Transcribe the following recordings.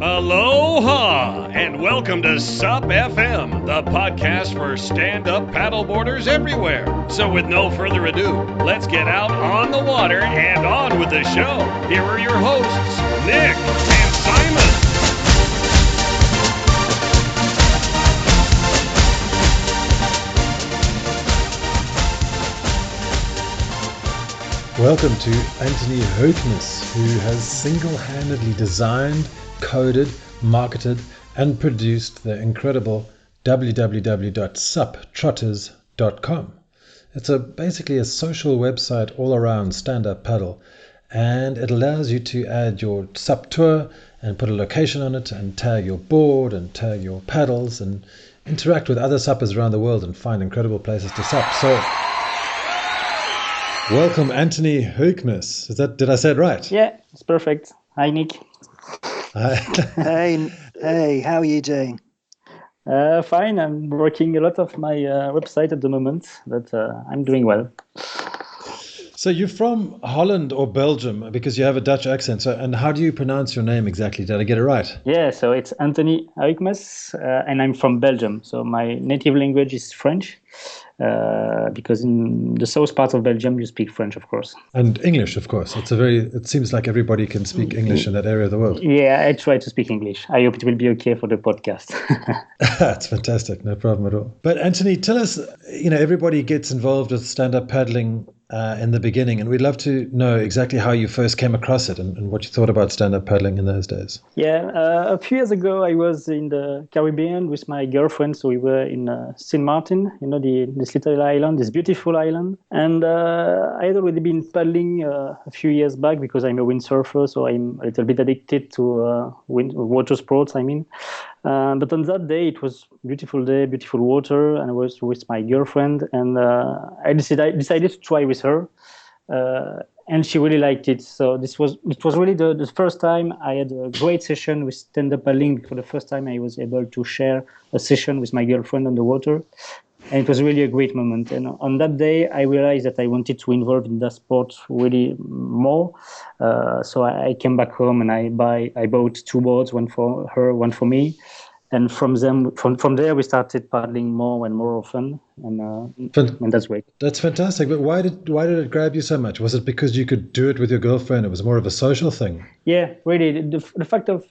Aloha and welcome to SUP FM, the podcast for stand-up paddleboarders everywhere. So with no further ado, let's get out on the water and on with the show. Here are your hosts, Nick and Simon. Welcome to Anthony Hoeknes, who has single-handedly designed, coded, marketed, and produced the incredible www.suptrotters.com. It's basically a social website all around stand-up paddle, and it allows you to add your SUP tour and put a location on it and tag your board and tag your paddles and interact with other suppers around the world and find incredible places to sup. So, welcome, Anthony Hoeknes. Did I say it right? Yeah, it's perfect. Hi, Nick. Hi. Hey, how are you doing? Fine. I'm working a lot of my website at the moment, but I'm doing well. So you're from Holland or Belgium because you have a Dutch accent. And how do you pronounce your name exactly? Did I get it right? Yeah, so it's Anthony Hoekmes, and I'm from Belgium. So my native language is French. Because in the south part of Belgium, you speak French, of course. And English, of course. It seems like everybody can speak English in that area of the world. Yeah, I try to speak English. I hope it will be okay for the podcast. That's fantastic. No problem at all. But Anthony, tell us, everybody gets involved with stand-up paddling in the beginning, and we'd love to know exactly how you first came across it and what you thought about stand-up paddling in those days. Yeah, a few years ago, I was in the Caribbean with my girlfriend. So we were in St. Martin, this little island, this beautiful island. And I had already been paddling a few years back because I'm a windsurfer, so I'm a little bit addicted to water sports, But on that day, it was a beautiful day, beautiful water, and I was with my girlfriend, and I decided to try with her, and she really liked it. So it was really the first time I had a great session with stand-up paddling. For the first time, I was able to share a session with my girlfriend on the water, and it was really a great moment. And on that day, I realized that I wanted to involve in that sport really more. So I came back home and I bought two boards, one for her, one for me. And from there, we started paddling more and more often, and that's great. That's fantastic. But why did it grab you so much? Was it because you could do it with your girlfriend? It was more of a social thing. Yeah, really. The fact of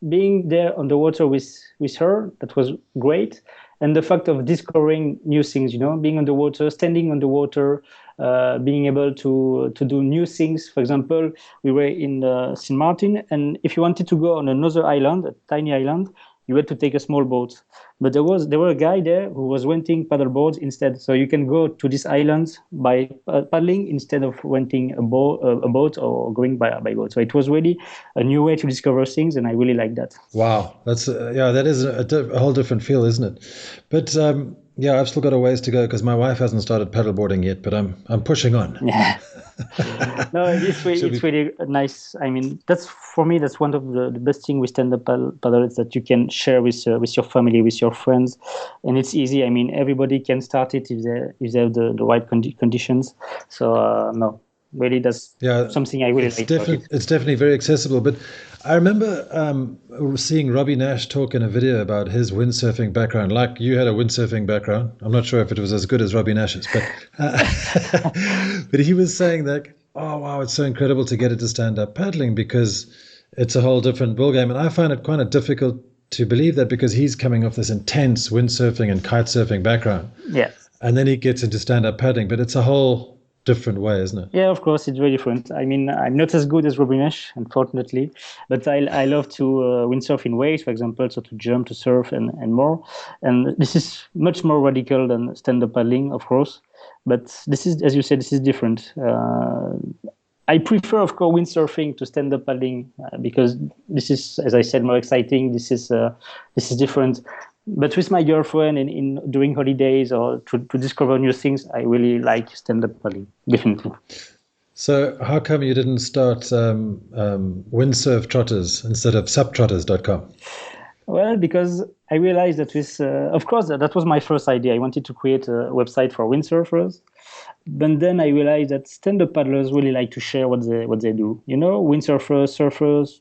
being there on the water with her, that was great. And the fact of discovering new things, being on the water, standing on the water, being able to do new things. For example, we were in St. Martin, and if you wanted to go on another island, a tiny island, you had to take a small boat. But there were a guy there who was renting paddle boards instead. So you can go to this island by paddling instead of renting a boat or going by boat. So it was really a new way to discover things, and I really like that. Wow, that is a whole different feel, isn't it? But I've still got a ways to go because my wife hasn't started paddleboarding yet, but I'm pushing on. Yeah. No, it's really nice. That's one of the best things with stand-up paddle is that you can share with your family, with your friends, and it's easy. Everybody can start it if they have the right conditions. So no, really, that's something I really like. It's definitely very accessible. But I remember seeing Robbie Nash talk in a video about his windsurfing background. Like you had a windsurfing background. I'm not sure if it was as good as Robbie Nash's, but but he was saying that, oh wow, it's so incredible to get into stand-up paddling because it's a whole different ballgame. And I find it kind of difficult to believe that because he's coming off this intense windsurfing and kite surfing background. Yeah. And then he gets into stand-up paddling, but it's a whole different way, isn't it? Yeah, of course, it's very different. I'm not as good as Robbie Nash, unfortunately, but I love to windsurf in waves, for example, so to jump, to surf, and more. And this is much more radical than stand-up paddling, of course. But this is, as you said, this is different. I prefer, of course, windsurfing to stand-up paddling because this is, as I said, more exciting. This is different. But with my girlfriend and during holidays or to discover new things, I really like stand-up paddling, definitely. So how come you didn't start Windsurf Trotters instead of suptrotters.com? Well, because I realized that of course, that was my first idea. I wanted to create a website for windsurfers. But then I realized that stand-up paddlers really like to share what they do. Windsurfers, surfers,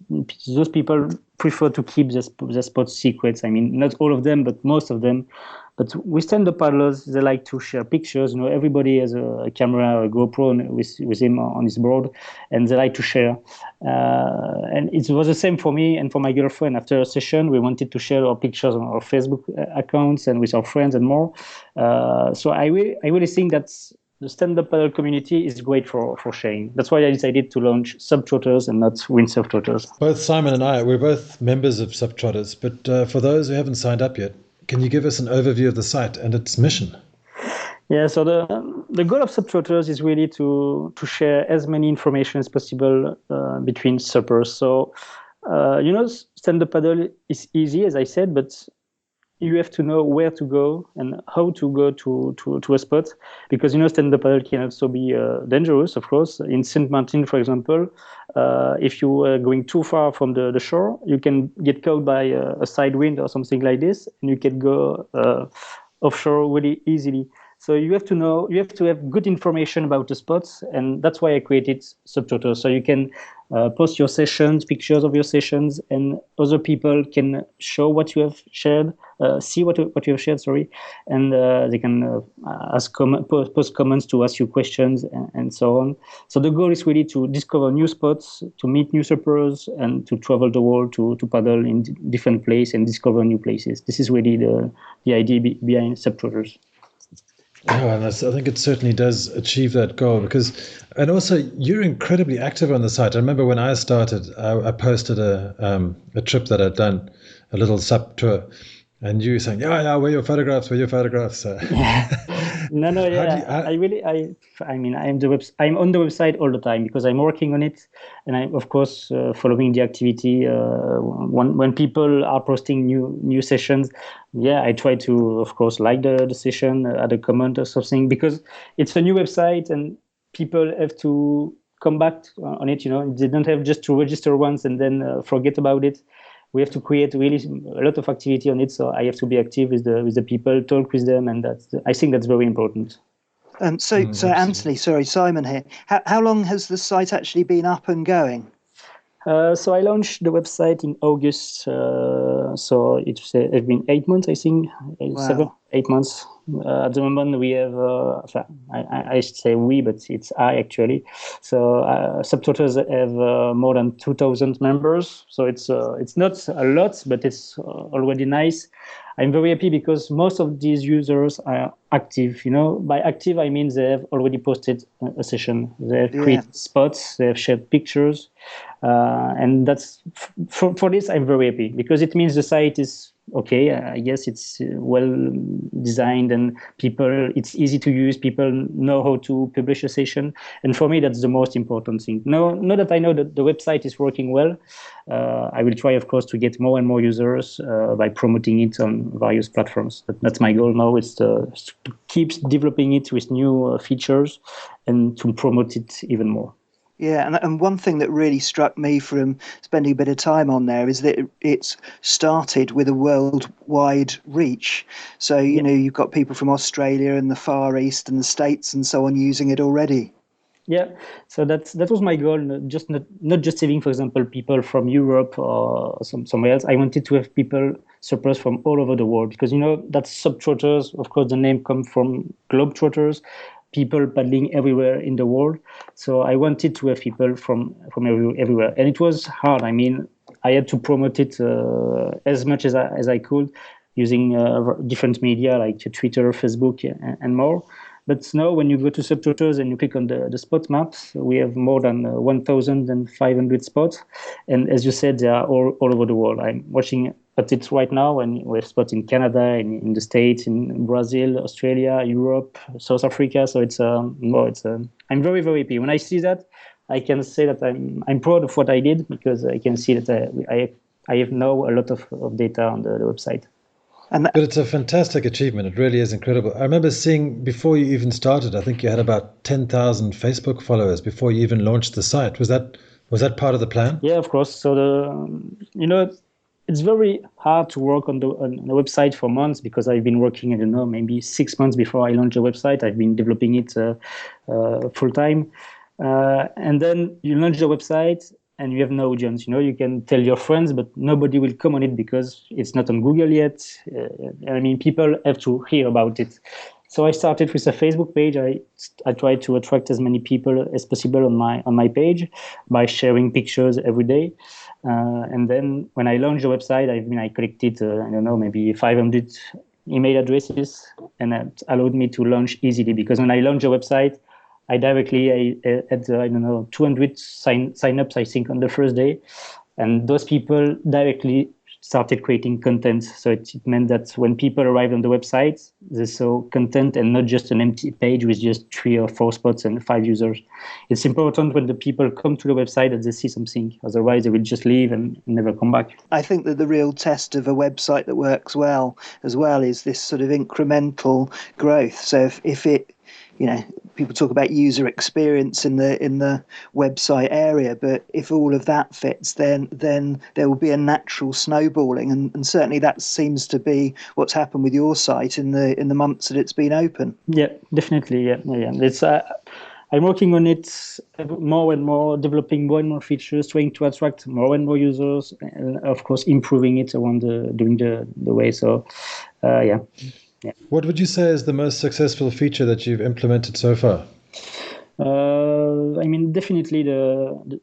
those people prefer to keep their sports secrets. I mean, not all of them, but most of them. But with stand-up paddlers, they like to share pictures. Everybody has a camera, a GoPro with him on his board, and they like to share. And it was the same for me and for my girlfriend. After a session, we wanted to share our pictures on our Facebook accounts and with our friends and more. So I really think that's the stand-up paddle community is great for sharing. That's why I decided to launch SUP Trotters and not Windsurf Trotters. Both Simon and I, we're both members of SUP Trotters, but for those who haven't signed up yet, can you give us an overview of the site and its mission? Yeah, so the goal of SUP Trotters is really to share as many information as possible between suppers. So, stand-up paddle is easy, as I said, but you have to know where to go and how to go to a spot, because stand-up paddle can also be dangerous, of course. In Saint Martin, for example, if you are going too far from the shore, you can get caught by a side wind or something like this, and you can go offshore really easily. So you have to have good information about the spots, and that's why I created SUP Trotters. So you can post your sessions, pictures of your sessions, and other people can show what you have shared, see what you have shared, and they can post comments to ask you questions and so on. So the goal is really to discover new spots, to meet new suppers, and to travel the world to paddle in different places and discover new places. This is really the idea behind SUP Trotters. Oh, and I think it certainly does achieve that goal and also you're incredibly active on the site. I remember when I started, I posted a trip that I'd done, a little SUP tour, and you were saying, yeah, where are your photographs? Yeah. No, yeah. I'm on the website all the time because I'm working on it, and I'm of course following the activity. When people are posting new sessions, yeah, I try to of course like the session, add a comment or something, because it's a new website and people have to come back on it. They don't have just to register once and then forget about it. We have to create really a lot of activity on it. So I have to be active with the people, talk with them, and I think that's very important. So Anthony, sorry, Simon here. How long has the site actually been up and going? So I launched the website in August. So it's been 8 months, I think. Wow. 7, 8 months. At the moment, we have, I say we, but it's I actually. So SUP Trotters have more than 2,000 members. So it's not a lot, but it's already nice. I'm very happy because most of these users are active. By active, I mean they have already posted a session. They have created spots. They have shared pictures. And that's for this, I'm very happy because it means the site is okay. I guess it's well designed and it's easy to use. People know how to publish a session. And for me, that's the most important thing. Now that I know that the website is working well, I will try, of course, to get more and more users by promoting it on various platforms. That's my goal now, is to keep developing it with new features and to promote it even more. Yeah, and one thing that really struck me from spending a bit of time on there is that it's started with a worldwide reach. So, you've got people from Australia and the Far East and the States and so on using it already. Yeah, so that was my goal, not just saving, for example, people from Europe or somewhere else. I wanted to have people suppers from all over the world because, that's SUP Trotters. Of course, the name comes from Globe Trotters, people paddling everywhere in the world. So I wanted to have people from everywhere. And it was hard. I mean, I had to promote it as much as I could using different media like Twitter, Facebook, and more. But now when you go to SUP Trotters and you click on the spot maps, we have more than 1,500 spots. And as you said, they are all over the world. I'm watching at it right now, and we have spots in Canada, in the States, in Brazil, Australia, Europe, South Africa. So I'm very, very happy. When I see that, I can say that I'm proud of what I did because I can see that I have now a lot of data on the website. But it's a fantastic achievement. It really is incredible. I remember seeing before you even started, I think you had about 10,000 Facebook followers before you even launched the site. Was that part of the plan? Yeah, of course. So it's very hard to work on the website for months because I've been working, I don't know, maybe 6 months before I launched the website. I've been developing it full time. And then you launch the website and you have no audience. You can tell your friends, but nobody will come on it because it's not on Google yet. People have to hear about it. So I started with a Facebook page. I tried to attract as many people as possible on my page by sharing pictures every day. And then when I launched the website, I collected, maybe 500 email addresses, and that allowed me to launch easily. Because when I launched the website, I had 200 sign-ups, I think, on the first day. And those people directly started creating content. So it meant that when people arrived on the website, they saw content and not just an empty page with just 3 or 4 spots and 5 users. It's important when the people come to the website that they see something. Otherwise, they will just leave and never come back. I think that the real test of a website that works well as well is this sort of incremental growth. So if it, people talk about user experience in the website area, but if all of that fits, then there will be a natural snowballing, and certainly that seems to be what's happened with your site in the months that it's been open. Yeah, definitely. Yeah. It's I'm working on it more and more, developing more and more features, trying to attract more and more users, and of course improving it during the way. So, yeah. What would you say is the most successful feature that you've implemented so far? Definitely the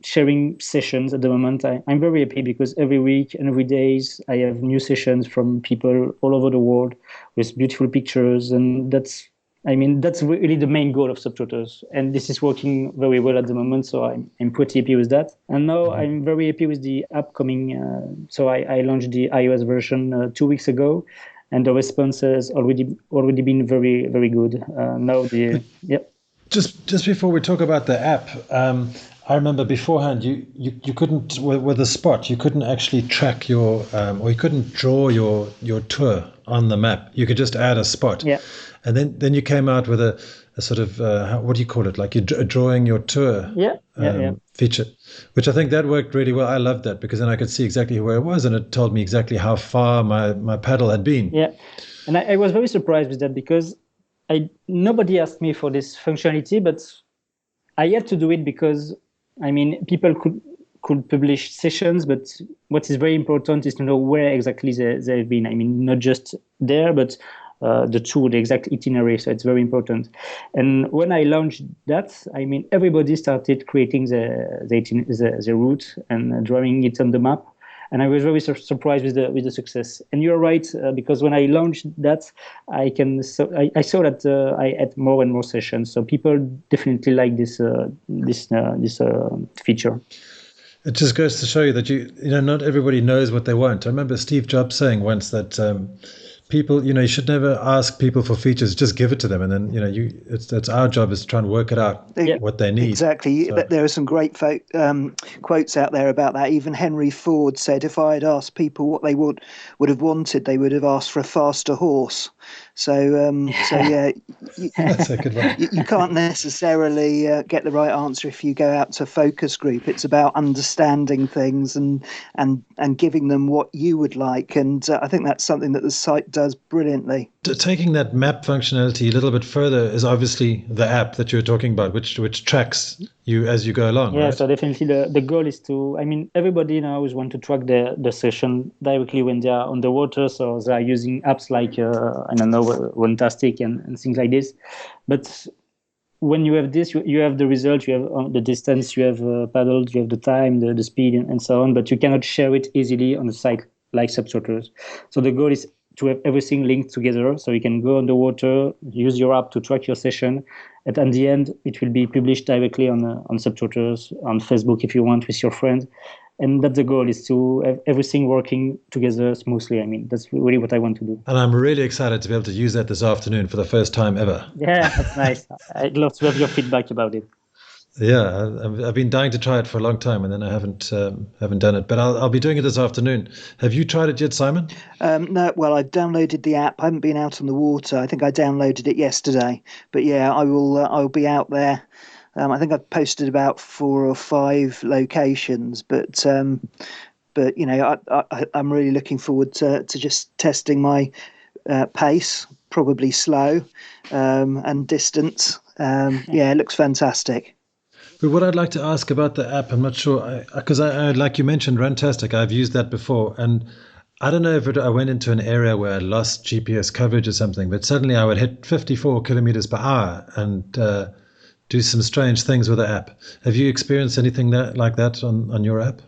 sharing sessions at the moment. I'm very happy because every week and every days I have new sessions from people all over the world with beautiful pictures, and that's really the main goal of SUP Trotters, and this is working very well at the moment. So I'm pretty happy with that. And now I'm very happy with the app coming. So I launched the iOS version 2 weeks ago. And the response has already been very, very good. Just before we talk about the app, I remember beforehand you couldn't, with the spot, you couldn't actually track your or you couldn't draw your tour on the map. You could just add a spot. Yeah. And then you came out with a sort of what do you call it? Like you're drawing your tour. Feature, which I think that worked really well. I loved that because then I could see exactly where it was, and it told me exactly how far my paddle had been. Yeah, and I was very surprised with that because nobody asked me for this functionality, but I had to do it because people could publish sessions, but what is very important is to know where exactly they've been. Not just there, but the exact itinerary. So it's very important. And when I launched that, everybody started creating the route and drawing it on the map. And I was very surprised with the success. And you're right, because when I launched that, I saw that I had more and more sessions. So people definitely like this feature. It just goes to show you that not everybody knows what they want. I remember Steve Jobs saying once that people, you should never ask people for features, just give it to them. And then, it's our job is to try and work it out, what they need. Exactly. So. There are some great quotes out there about that. Even Henry Ford said, if I had asked people what they would have wanted, they would have asked for a faster horse. So that's a good one. You can't necessarily get the right answer if you go out to focus group. It's about understanding things and giving them what you would like. And I think that's something that the site does brilliantly. Taking that map functionality a little bit further is obviously the app that you're talking about, which tracks you as you go along. Yeah, right? So definitely the goal is to, everybody now always want to track the session directly when they are on the water. So they are using apps like, Runtastic and things like this. But when you have this, you have the result, you have the distance, you have paddled, you have the time, the speed, and so on. But you cannot share it easily on a site like SUP Trotters. So the goal is to have everything linked together, so you can go on the water, use your app to track your session, and at the end, it will be published directly on SUP Trotters, on Facebook if you want, with your friends. And that's the goal, is to have everything working together smoothly. That's really what I want to do. And I'm really excited to be able to use that this afternoon for the first time ever. Yeah, that's nice. I'd love to have your feedback about it. Yeah, I've been dying to try it for a long time, and then I haven't done it. But I'll be doing it this afternoon. Have you tried it yet, Simon? No. Well, I downloaded the app. I haven't been out on the water. I think I downloaded it yesterday. But yeah, I will. I'll be out there. I think I've posted about 4 or 5 locations, but but I'm really looking forward to just testing my pace, probably slow, and distance. It looks fantastic. But what I'd like to ask about the app, I'm not sure, because I like you mentioned Runtastic, I've used that before, and I don't know if I went into an area where I lost GPS coverage or something, but suddenly I would hit 54 kilometers per hour and do some strange things with the app. Have you experienced anything like that on your app?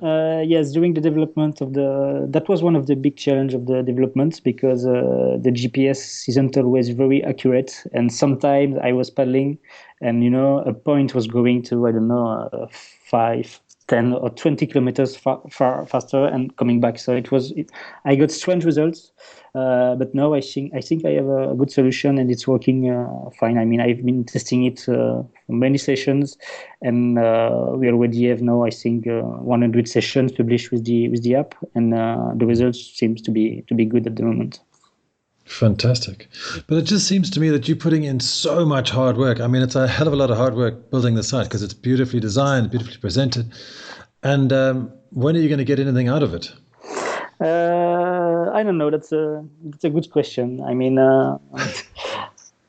Yes, during the development that was one of the big challenge of the development, because the GPS isn't always very accurate, and sometimes I was paddling, and a point was going to, I don't know, 5, 10 or 20 kilometers far faster and coming back. So I got strange results. But now I think I have a good solution, and it's working fine. I mean, I've been testing it for many sessions, and we already have now, I think, 100 sessions published with the app, and the results seems to be good at the moment. Fantastic. But it just seems to me that you're putting in so much hard work. I mean, it's a hell of a lot of hard work building the site, because it's beautifully designed, beautifully presented. And when are you going to get anything out of it? I don't know. That's a good question. I mean, now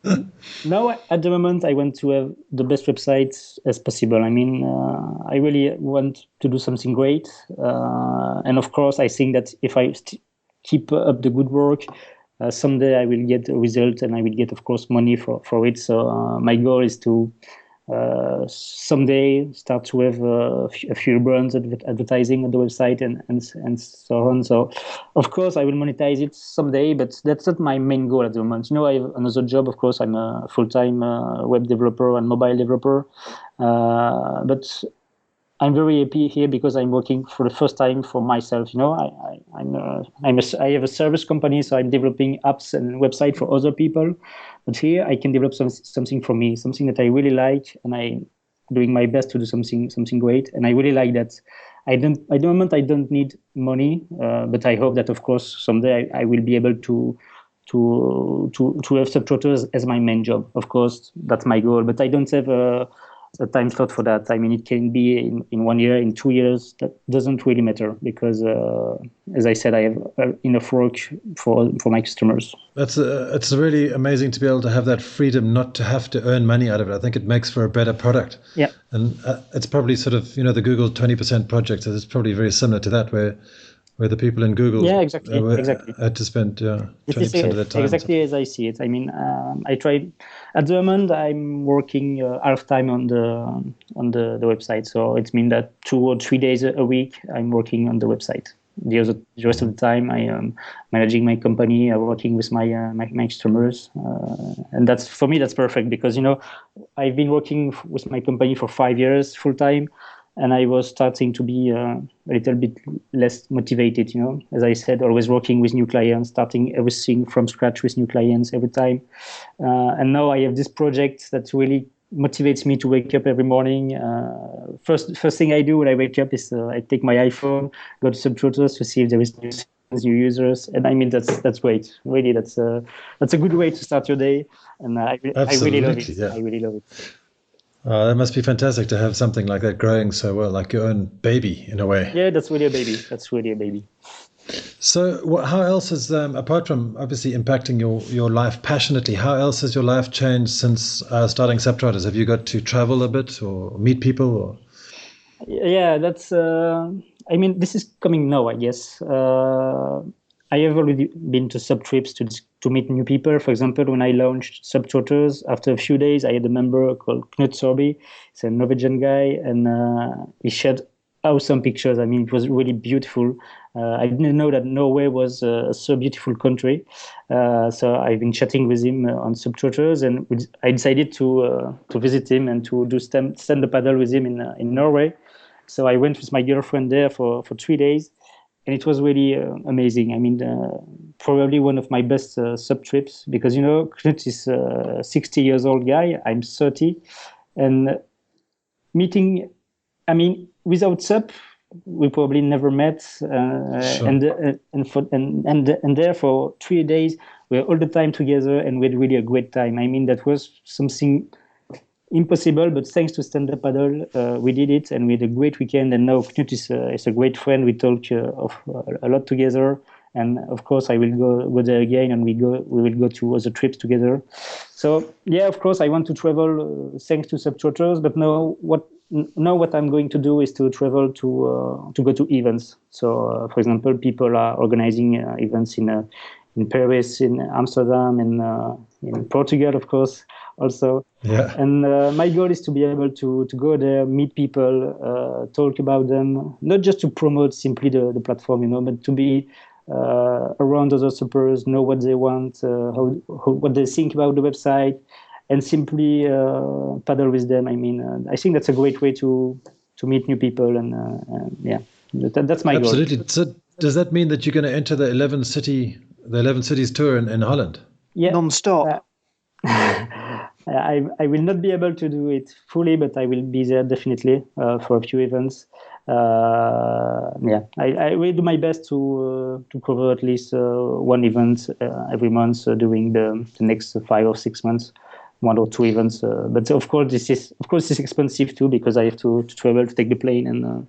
at the moment I want to have the best website as possible. I mean, I really want to do something great, and of course, I think that if I keep up the good work, someday I will get a result, and I will get, of course, money for it. So my goal is to someday start to have a few brands advertising on the website and so on. So of course I will monetize it someday, but that's not my main goal at the moment. I have another job. Of course, I'm a full-time web developer and mobile developer, but I'm very happy here because I'm working for the first time for myself. I have a service company, so I'm developing apps and website for other people. But here I can develop something for me, something that I really like, and I'm doing my best to do something great. And I really like that. At the moment I don't need money, but I hope that, of course, someday I will be able to have SUP Trotters as my main job. Of course, that's my goal, but I don't have a time slot for that. I mean, it can be in 1 year, in 2 years. That doesn't really matter, because, as I said, I have enough work for my customers. It's really amazing to be able to have that freedom, not to have to earn money out of it. I think it makes for a better product. Yeah. And it's probably sort of, the Google 20% project. It's probably very similar to that, where the people in Google exactly had to spend 20% of their time. Exactly as I see it. I mean, I tried. At the moment, I'm working half time on the website, so it means that 2 or 3 days a week I'm working on the website. The rest of the time I am managing my company, working with my customers, and that's, for me, that's perfect, because I've been working with my company for 5 years full time. And I was starting to be a little bit less motivated, as I said, always working with new clients, starting everything from scratch with new clients every time. And now I have this project that really motivates me to wake up every morning. First thing I do when I wake up is I take my iPhone, go to SUP Trotters to see if there is new users. And I mean, that's great. Really, that's a good way to start your day. And I really love it. Yeah. I really love it. That must be fantastic to have something like that growing so well, like your own baby in a way. Yeah, that's really a baby. So how else has, apart from obviously impacting your life passionately, how else has your life changed since starting SUP Trotters? Have you got to travel a bit or meet people? Or? Yeah, that's, I mean, this is coming now, I guess. I have already been to SUP trips to meet new people. For example, when I launched SUP Trotters, after a few days, I had a member called Knut Sorby. He's a Norwegian guy, and he shared awesome pictures. I mean, it was really beautiful. I didn't know that Norway was so beautiful country. So I've been chatting with him on SUP Trotters, and I decided to visit him and to do stand-up paddle with him in Norway. So I went with my girlfriend there for 3 days. And it was really amazing. I mean, probably one of my best SUP trips, because, Knut is a 60 years old guy. I'm 30. And meeting, I mean, without SUP, we probably never met. Sure. And there for 3 days, we were all the time together, and we had really a great time. I mean, that was something impossible, but thanks to Stand Up Paddle, we did it, and we had a great weekend. And now Knut is a great friend. We talk a lot together, and of course I will go there again, and we will go to other trips together. So yeah, of course I want to travel thanks to SUP Trotters, but now what I'm going to do is to travel to go to events. So for example, people are organizing events in Paris, in Amsterdam, and in Portugal, of course, also. Yeah. And my goal is to be able to go there, meet people, talk about them, not just to promote simply the platform, but to be around other suppers, know what they want, what they think about the website, and simply paddle with them. I mean, I think that's a great way to meet new people, and yeah, that's my goal. Absolutely. So does that mean that you're going to enter the 11 cities tour in Holland? Yeah, non-stop. I will not be able to do it fully, but I will be there definitely for a few events. I will do my best to cover at least one event every month during the next 5 or 6 months, 1 or 2 events. But of course, this is expensive too, because I have to travel, to take the plane, and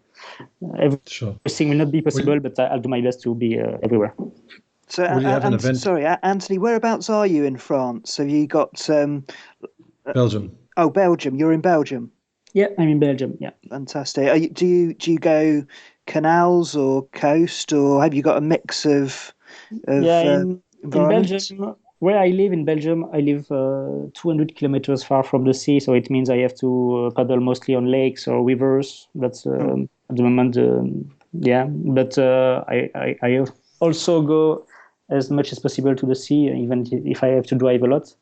everything will not be possible. But I'll do my best to be everywhere. So, sorry, Anthony, whereabouts are you in France? Have you got Belgium? Oh, Belgium. You're in Belgium. Yeah, I'm in Belgium. Yeah, fantastic. Do you go canals or coast, or have you got a mix of in Belgium, where I live in Belgium, I live 200 kilometers far from the sea, so it means I have to paddle mostly on lakes or rivers. That's at the moment, But I also go as much as possible to the sea, even if I have to drive a lot.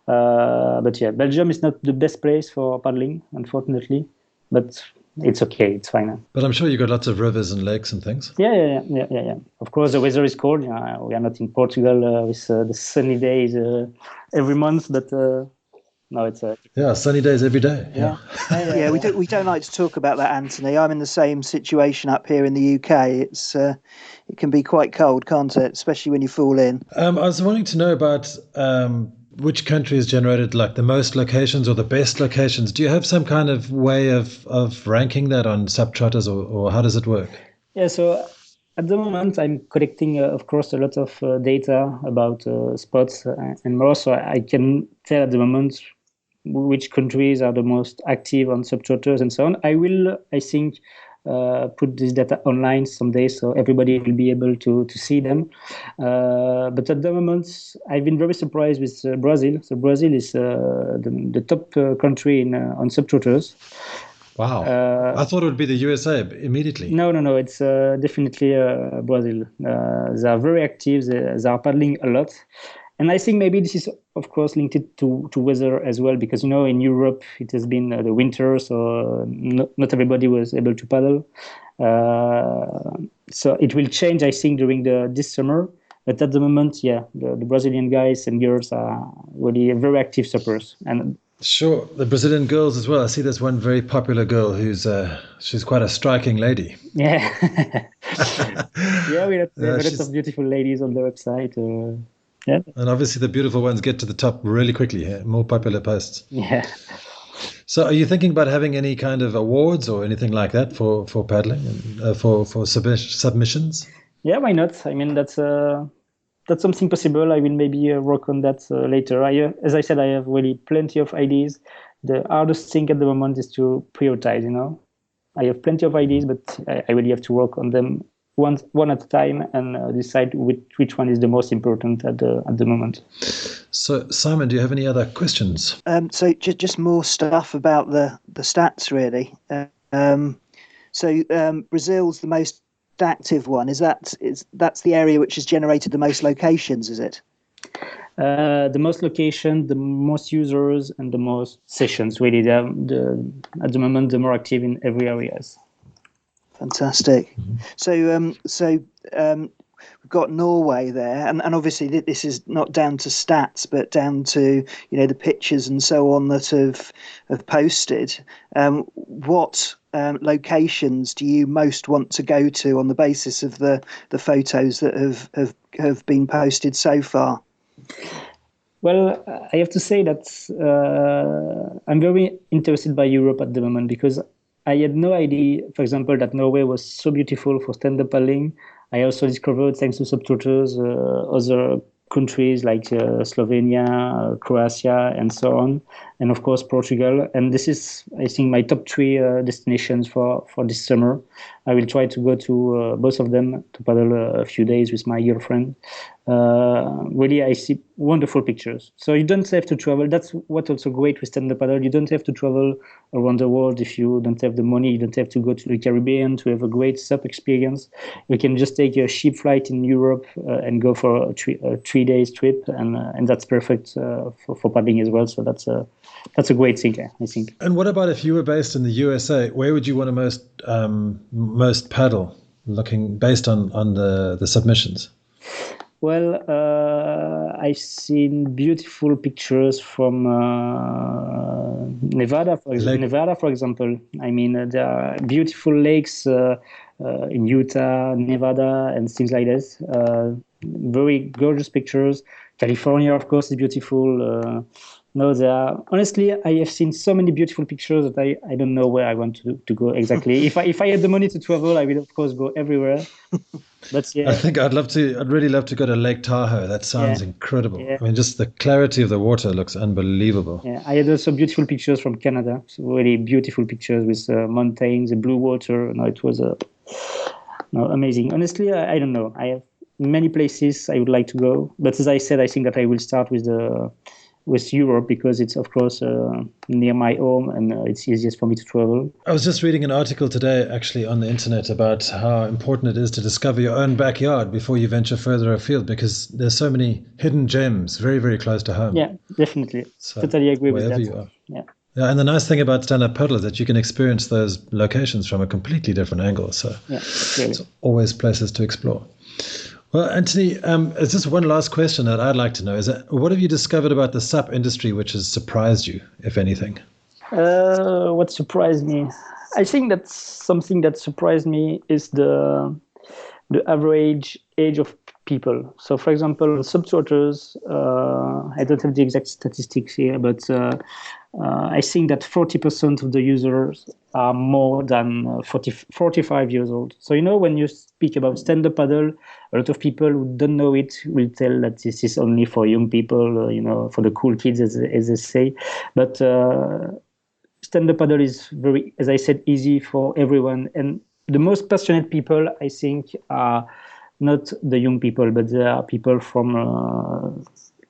But yeah, Belgium is not the best place for paddling, unfortunately. But it's okay, it's fine. But I'm sure you've got lots of rivers and lakes and things. Yeah. Of course, the weather is cold. We are not in Portugal with the sunny days every month, but no, it's sunny days every day. Yeah. We don't like to talk about that, Anthony. I'm in the same situation up here in the UK. It can be quite cold, can't it? Especially when you fall in. I was wanting to know about which country has generated like the most locations or the best locations. Do you have some kind of way of ranking that on SUP Trotters, or how does it work? Yeah, so at the moment I'm collecting, of course, a lot of data about spots and more. So I can tell at the moment which countries are the most active on SUP Trotters and so on. I will, I think, put this data online someday, so everybody will be able to see them. But at the moment, I've been very surprised with Brazil. So Brazil is the top country on SUP Trotters. Wow. I thought it would be the USA immediately. No. It's definitely Brazil. They are very active. They are paddling a lot. And I think maybe this is, of course, linked to weather as well, because, in Europe, it has been the winter, so not everybody was able to paddle. So it will change, I think, during this summer. But at the moment, the Brazilian guys and girls are really very active suppers. And sure, the Brazilian girls as well. I see there's one very popular girl she's quite a striking lady. Yeah. We have lots of beautiful ladies on the website. Yeah. And obviously the beautiful ones get to the top really quickly. More popular posts. Yeah. So are you thinking about having any kind of awards or anything like that for paddling and for submissions? Yeah, why not? I mean, that's something possible. I will maybe work on that later. As I said, I have really plenty of ideas. The hardest thing at the moment is to prioritize, I have plenty of ideas, but I really have to work on them one at a time and decide which one is the most important at the moment. So, Simon, do you have any other questions? So just more stuff about the stats, really. Brazil's the most active one. That's the area which has generated the most locations, is it? The most location, the most users, and the most sessions. Really, at the moment, the more active in every areas. Fantastic. Mm-hmm. So we've got Norway there, and obviously this is not down to stats, but down to the pictures and so on that have posted. What locations do you most want to go to on the basis of the photos that have been posted so far? Well, I have to say that I'm very interested by Europe at the moment because I had no idea, for example, that Norway was so beautiful for stand-up paddling. I also discovered, thanks to SUP Trotters, other countries like Slovenia, Croatia, and so on, and of course Portugal. And this is, I think, my top three destinations for this summer. I will try to go to both of them to paddle a few days with my girlfriend. Really, I see wonderful pictures. So you don't have to travel. That's what also great with stand-up paddle. You don't have to travel around the world if you don't have the money. You don't have to go to the Caribbean to have a great SUP experience. You can just take a cheap flight in Europe and go for a 3 days trip, and that's perfect for paddling as well. So that's a great thing, I think. And what about if you were based in the USA? Where would you want to most paddle, looking based on the submissions? Well, I've seen beautiful pictures from Nevada, for example. I mean, there are beautiful lakes in Utah, Nevada, and things like this. Very gorgeous pictures. California, of course, is beautiful. No, there are, honestly, I have seen so many beautiful pictures that I don't know where I want to go exactly. If I had the money to travel, I will, of course, go everywhere. But yeah, I think I'd really love to go to Lake Tahoe. That sounds incredible. Yeah. I mean, just the clarity of the water looks unbelievable. Yeah, I had also beautiful pictures from Canada. So really beautiful pictures with mountains, the blue water. No, it was amazing. Honestly, I don't know. I have many places I would like to go, but as I said, I think that I will start with Europe because it's, of course, near my home and it's easiest for me to travel. I was just reading an article today, actually, on the internet about how important it is to discover your own backyard before you venture further afield, because there's so many hidden gems very, very close to home. Yeah, definitely. So totally agree with that. You are. Yeah, and the nice thing about stand-up paddle is that you can experience those locations from a completely different angle. So it's always places to explore. Well, Anthony, it's just one last question that I'd like to know. What have you discovered about the SUP industry which has surprised you, if anything? What surprised me? I think that something that surprised me is the average age of people. So, for example, SUP Trotters, I don't have the exact statistics here, but I think that 40% of the users are more than 45 years old. So, when you speak about stand-up paddle, a lot of people who don't know it will tell that this is only for young people, for the cool kids, as they say. But stand-up paddle is very, as I said, easy for everyone. And the most passionate people, I think, are not the young people, but there are people from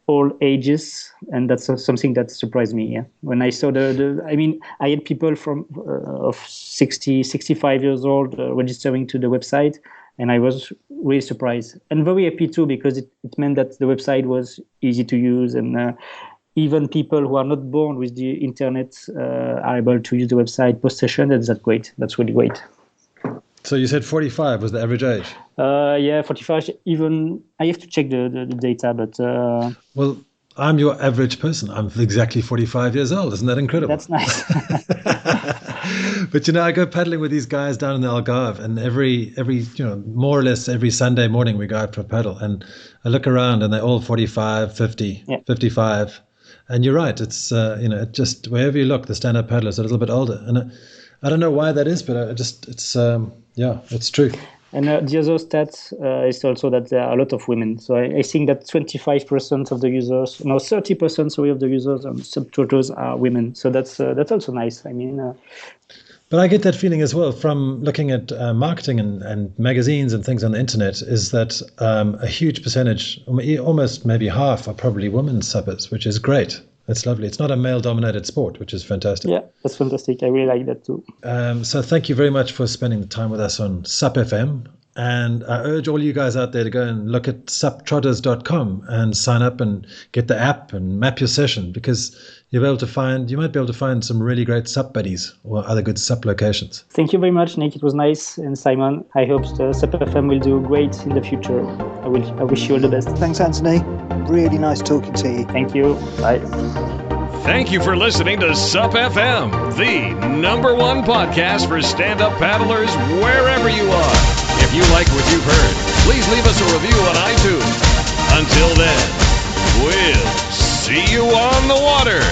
all ages, and that's something that surprised me. Yeah, when I saw I had people from of 60, 65 years old registering to the website, and I was really surprised and very happy too, because it meant that the website was easy to use, and even people who are not born with the internet are able to use the website post-session, and that's great. That's really great. So you said 45 was the average age? 45. Even I have to check the data, but well, I'm your average person. I'm exactly 45 years old. Isn't that incredible? That's nice. But I go paddling with these guys down in the Algarve, and every more or less every Sunday morning we go out for a paddle, and I look around and they're all 45, 50, 55. And you're right. It's it just wherever you look, the stand-up paddlers are a little bit older, and I don't know why that is, but it's true. And the other stat is also that there are a lot of women. So I think that 25% of the users, 30% of the users on SUP Trotters are women. So that's also nice. I mean, but I get that feeling as well from looking at marketing and magazines and things on the internet, is that a huge percentage, almost maybe half, are probably women suppers, which is great. It's lovely. It's not a male-dominated sport, which is fantastic. Yeah, that's fantastic. I really like that too. So thank you very much for spending the time with us on SUP FM. And I urge all you guys out there to go and look at suptrotters.com and sign up and get the app and map your session, because you might be able to find some really great SUP buddies or other good SUP locations. Thank you very much, Nick. It was nice. And Simon, I hope the SUP FM will do great in the future. I wish you all the best. Thanks, Anthony. Really nice talking to you. Thank you. Bye. Thank you for listening to SUP FM, the #1 podcast for stand-up paddlers wherever you are. If you like what you've heard, please leave us a review on iTunes. Until then, we'll see See you on the water.